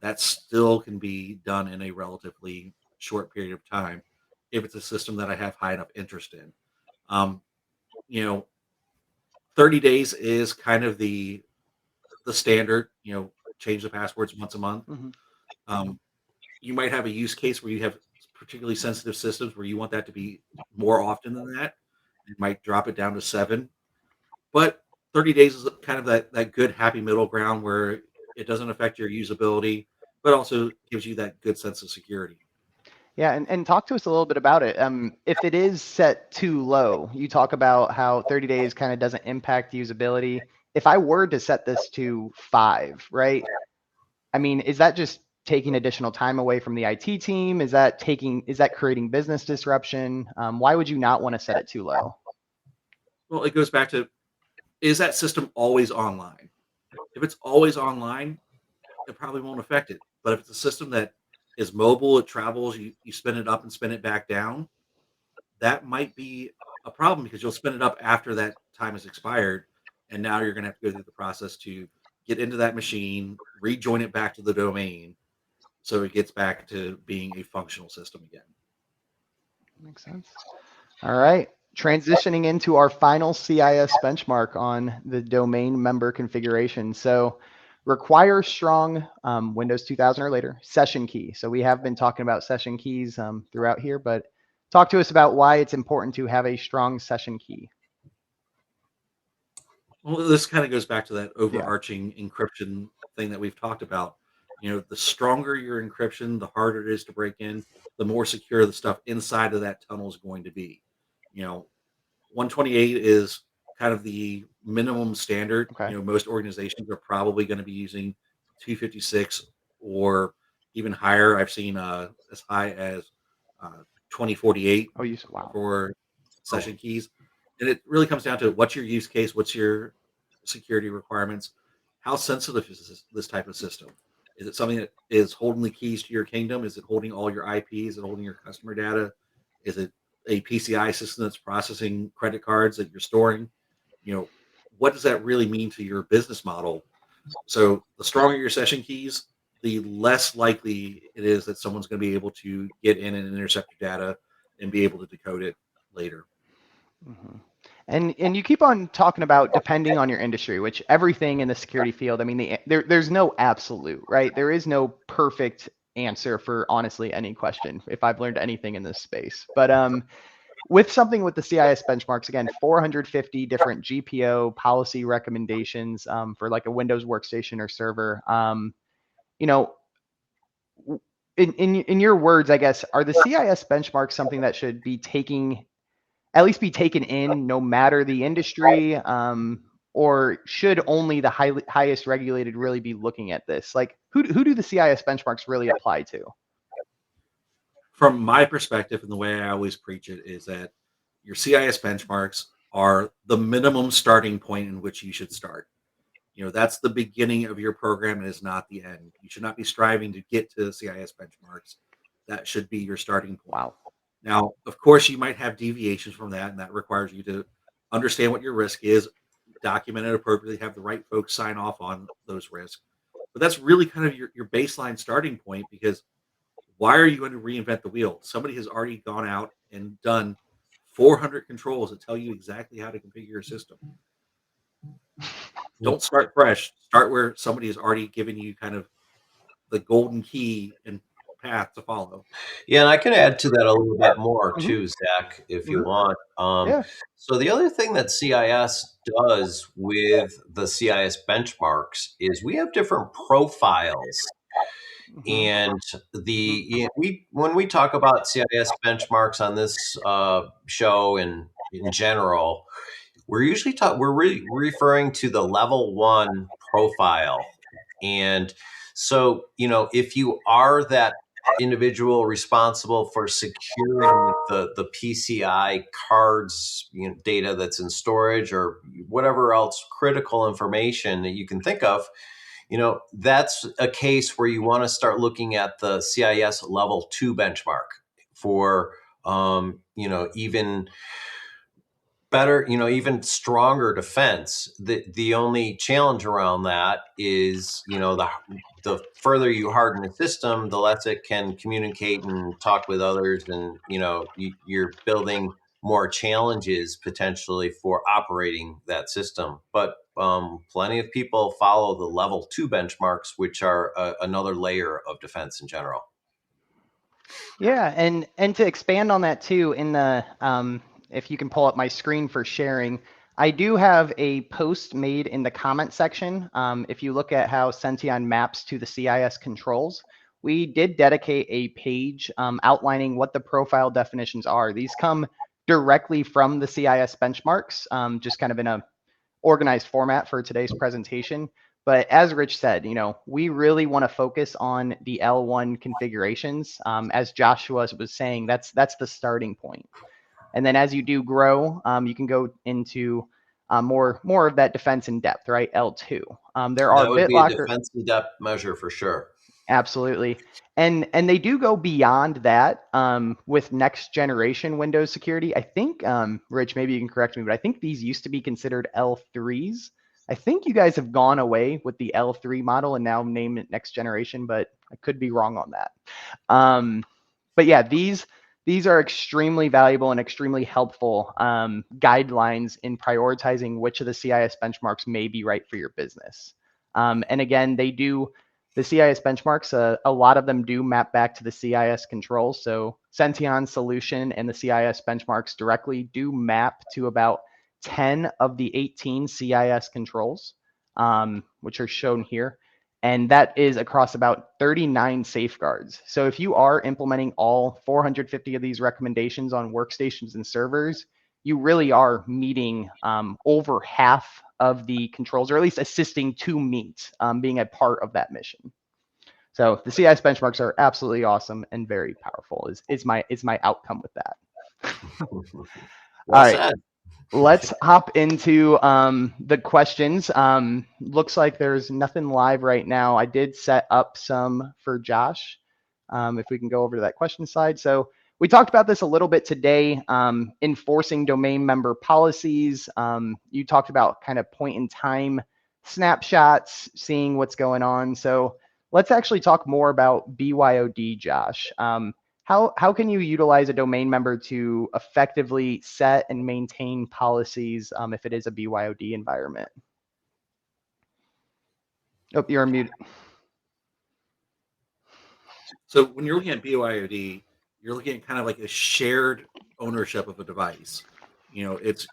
that still can be done in a relatively short period of time if it's a system that I have high enough interest in. Um, you know, 30 days is kind of the standard, change the passwords once a month. Mm-hmm. Um, you might have a use case where you have particularly sensitive systems where you want that to be more often than that. You might drop it down to 7, but 30 days is kind of that good happy middle ground where it doesn't affect your usability, but also gives you that good sense of security. Yeah, and talk to us a little bit about it. If it is set too low, you talk about how 30 days kind of doesn't impact usability. If I were to set this to 5, right? I mean, is that just taking additional time away from the IT team? Is that creating business disruption? Why would you not want to set it too low? Well, it goes back to, is that system always online? If it's always online, it probably won't affect it. But if it's a system that is mobile, it travels, you spin it up and spin it back down, that might be a problem because you'll spin it up after that time has expired. And now you're going to have to go through the process to get into that machine, rejoin it back to the domain so it gets back to being a functional system again. Makes sense. All right. Transitioning into our final CIS benchmark on the domain member configuration. So require strong Windows 2000 or later session key. So we have been talking about session keys throughout here, but talk to us about why it's important to have a strong session key. Well, this kind of goes back to that Yeah. overarching encryption thing that we've talked about. The stronger your encryption, the harder it is to break in, the more secure the stuff inside of that tunnel is going to be. You know, 128 is kind of the minimum standard. Okay. Most organizations are probably going to be using 256 or even higher. I've seen as high as 2048 Oh, wow. for session keys. And it really comes down to what's your use case, what's your security requirements, how sensitive is this type of system? Is it something that is holding the keys to your kingdom? Is it holding all your IP? Is it holding your customer data? Is it a PCI system that's processing credit cards that you're storing? What does that really mean to your business model? So the stronger your session keys, the less likely it is that someone's going to be able to get in and intercept your data and be able to decode it later. Mm-hmm. And you keep on talking about depending on your industry, which everything in the security field, I mean, there's no absolute, right? There is no perfect answer for honestly any question, if I've learned anything in this space. But with something with the CIS benchmarks, again, 450 different GPO policy recommendations for like a Windows workstation or server. You know, in your words, I guess, are the CIS benchmarks something that should be at least be taken in no matter the industry, or should only the highest regulated really be looking at this? Like, who do the CIS benchmarks really apply to? From my perspective, and the way I always preach it, is that your CIS benchmarks are the minimum starting point in which you should start. That's the beginning of your program, and is not the end. You should not be striving to get to the CIS benchmarks. That should be your starting point. Wow. Now, of course, you might have deviations from that, and that requires you to understand what your risk is, document it appropriately, have the right folks sign off on those risks. But that's really kind of your baseline starting point, because why are you going to reinvent the wheel? Somebody has already gone out and done 400 controls that tell you exactly how to configure your system. Don't start fresh. Start where somebody has already given you kind of the golden key and path to follow. Yeah, and I can add to that a little bit more Mhm. too, Zach, if you Mhm. want. Yeah. So the other thing that CIS does with the CIS benchmarks is we have different profiles. Mhm. And when we talk about CIS benchmarks on this show and in general, we're really referring to the level 1 profile. And so, if you are that individual responsible for securing the PCI cards, data that's in storage, or whatever else critical information that you can think of, that's a case where you want to start looking at the CIS level 2 benchmark for, even better, even stronger defense. The only challenge around that is, the further you harden the system, the less it can communicate and talk with others, and you're building more challenges potentially for operating that system. But plenty of people follow the level 2 benchmarks, which are another layer of defense in general. Yeah, and to expand on that too, in the if you can pull up my screen for sharing, I do have a post made in the comment section. If you look at how Senteon maps to the CIS controls, we did dedicate a page outlining what the profile definitions are. These come directly from the CIS benchmarks, just kind of in a organized format for today's presentation. But as Rich said, we really want to focus on the L1 configurations. As Joshua was saying, that's the starting point. And then as you do grow, you can go into more of that defense in depth, right? L2. There are That would be a BitLocker. defense in depth measure for sure. Absolutely. And they do go beyond that with next generation Windows security. I think, Rich, maybe you can correct me, but I think these used to be considered L3s. I think you guys have gone away with the L3 model and now name it next generation, but I could be wrong on that. But yeah, these are extremely valuable and extremely helpful guidelines in prioritizing which of the CIS benchmarks may be right for your business. And again, the CIS benchmarks, a lot of them do map back to the CIS controls. So Senteon's solution and the CIS benchmarks directly do map to about 10 of the 18 CIS controls, which are shown here. And that is across about 39 safeguards. So if you are implementing all 450 of these recommendations on workstations and servers, you really are meeting over half of the controls, or at least assisting to meet, being a part of that mission. So the CIS benchmarks are absolutely awesome and very powerful. Is my outcome with that? Well All right. said. Let's hop into the questions. Looks like there's nothing live right now. I did set up some for Josh. If we can go over to that question slide. So we talked about this a little bit today, enforcing domain member policies. You talked about kind of point in time snapshots, seeing what's going on. So let's actually talk more about BYOD, Josh. How can you utilize a domain member to effectively set and maintain policies if it is a BYOD environment? Oh, you're muted. So when you're looking at BYOD, you're looking at kind of like a shared ownership of a device. It's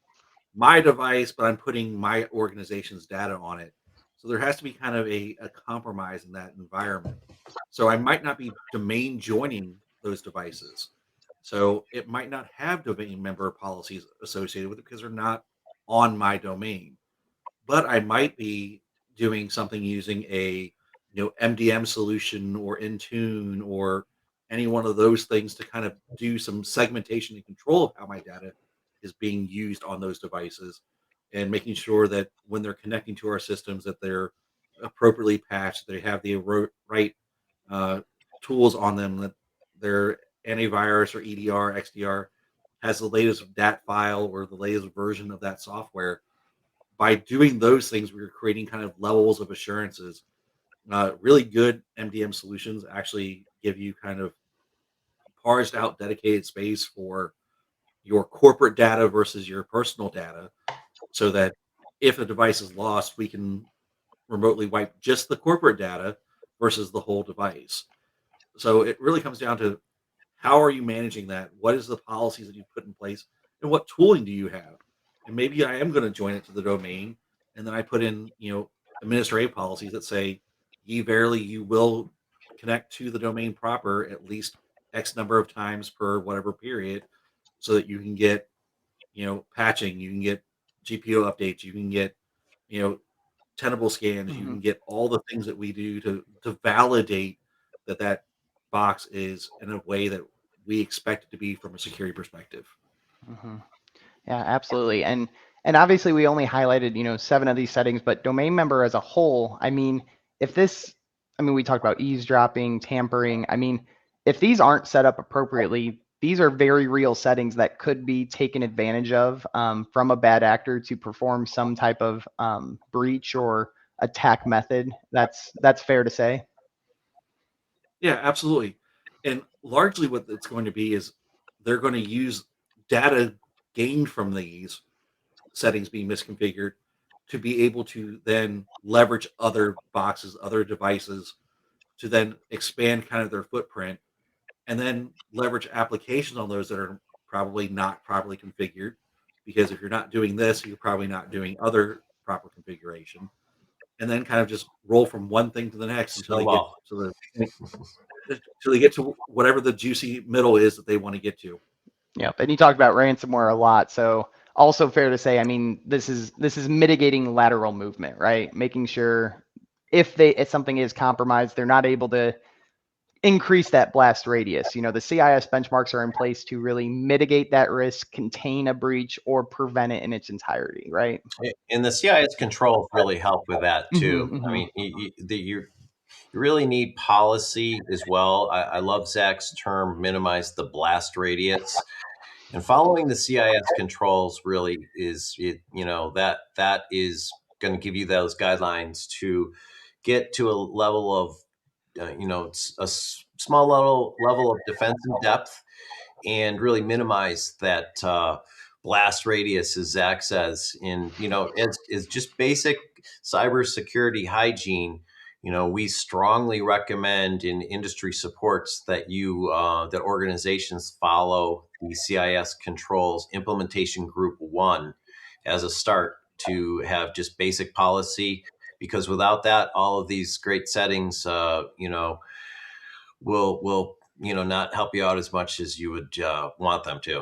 my device, but I'm putting my organization's data on it. So there has to be kind of a compromise in that environment. So I might not be domain joining those devices. So it might not have domain member policies associated with it because they're not on my domain. But I might be doing something using a MDM solution or Intune or any one of those things to kind of do some segmentation and control of how my data is being used on those devices, and making sure that when they're connecting to our systems that they're appropriately patched, they have the right uh, tools on them, that their antivirus or EDR, XDR has the latest DAT file or the latest version of that software. By doing those things, we're creating kind of levels of assurances. Really good MDM solutions actually give you kind of parsed out dedicated space for your corporate data versus your personal data, so that if a device is lost, we can remotely wipe just the corporate data versus the whole device. So it really comes down to, how are you managing that? What is the policies that you put in place, and what tooling do you have? And maybe I am going to join it to the domain, and then I put in, administrative policies that say, ye verily you will connect to the domain proper at least X number of times per whatever period, so that you can get, patching, you can get GPO updates, you can get, you know, tenable scans, you Hmm. can get all the things that we do to validate that that box is in a way that we expect it to be from a security perspective. Hmm. Yeah, absolutely. And obviously we only highlighted, 7 of these settings, but domain member as a whole, I mean, if this, I mean, we talked about eavesdropping, tampering. I mean, if these aren't set up appropriately, these are very real settings that could be taken advantage of from a bad actor to perform some type of breach or attack method. That's fair to say. Yeah, absolutely. And largely what it's going to be is they're going to use data gained from these settings being misconfigured to be able to then leverage other boxes, other devices, to then expand kind of their footprint, and then leverage applications on those that are probably not properly configured. Because if you're not doing this, you're probably not doing other proper configuration, and then kind of just roll from one thing to the next until they get Snowball. to whatever the juicy middle is that they want to get to. Yep. And you talked about ransomware a lot. So also fair to say, I mean, this is mitigating lateral movement, right? Making sure if something is compromised, they're not able to increase that blast radius. The CIS benchmarks are in place to really mitigate that risk, contain a breach, or prevent it in its entirety, right? And the CIS controls really help with that too. Mm-hmm, I mm-hmm. mean, you really need policy as well. I love Zach's term, minimize the blast radius. And following the CIS controls really is it, that is going to give you those guidelines to get to a level of, small level of defensive depth, and really minimize that blast radius, as Zach says. In is just basic cybersecurity hygiene. We strongly recommend in industry supports that that organizations follow the CIS controls implementation group 1 as a start, to have just basic policy, because without that, all of these great settings, will not help you out as much as you would want them to.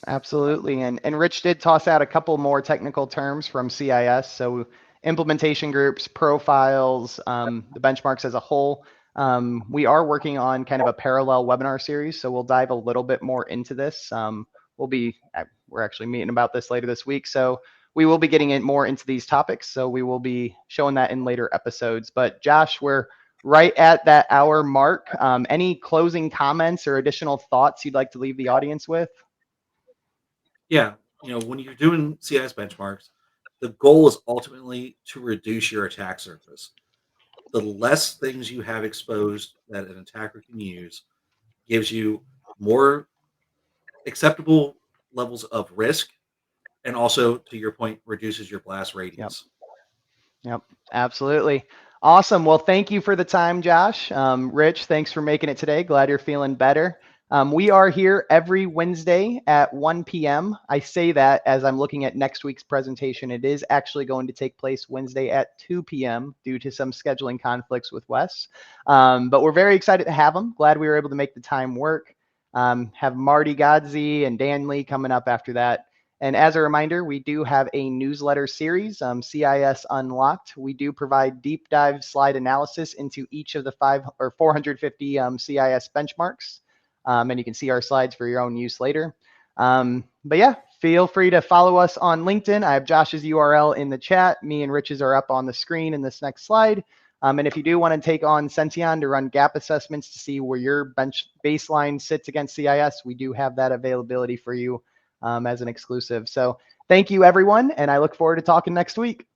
Absolutely. And Rich did toss out a couple more technical terms from CIS. So implementation groups, profiles, the benchmarks as a whole. We are working on kind of a parallel webinar series, so we'll dive a little bit more into this. We're actually meeting about this later this week, so we will be getting more into these topics. So we will be showing that in later episodes. But Josh, we're right at that hour mark. Any closing comments or additional thoughts you'd like to leave the audience with? Yeah, when you're doing CIS benchmarks, the goal is ultimately to reduce your attack surface. The less things you have exposed that an attacker can use gives you more acceptable levels of risk, and also, to your point, reduces your blast Yep. radius. Yep. Absolutely. Awesome. Well, thank you for the time, Josh. Rich, thanks for making it today. Glad you're feeling better. We are here every Wednesday at 1 p.m. I say that as I'm looking at next week's presentation. It is actually going to take place Wednesday at 2 p.m. due to some scheduling conflicts with Wes. But we're very excited to have him. Glad we were able to make the time work. Have Marty Godzi and Dan Lee coming up after that. And as a reminder, we do have a newsletter series, CIS Unlocked. We do provide deep dive slide analysis into each of the 450 CIS benchmarks. And you can see our slides for your own use later. But yeah, feel free to follow us on LinkedIn. I have Josh's URL in the chat. Me and Rich's are up on the screen in this next slide. And if you do want to take on Senteon to run gap assessments to see where your baseline sits against CIS, we do have that availability for you as an exclusive. So thank you, everyone. And I look forward to talking next week.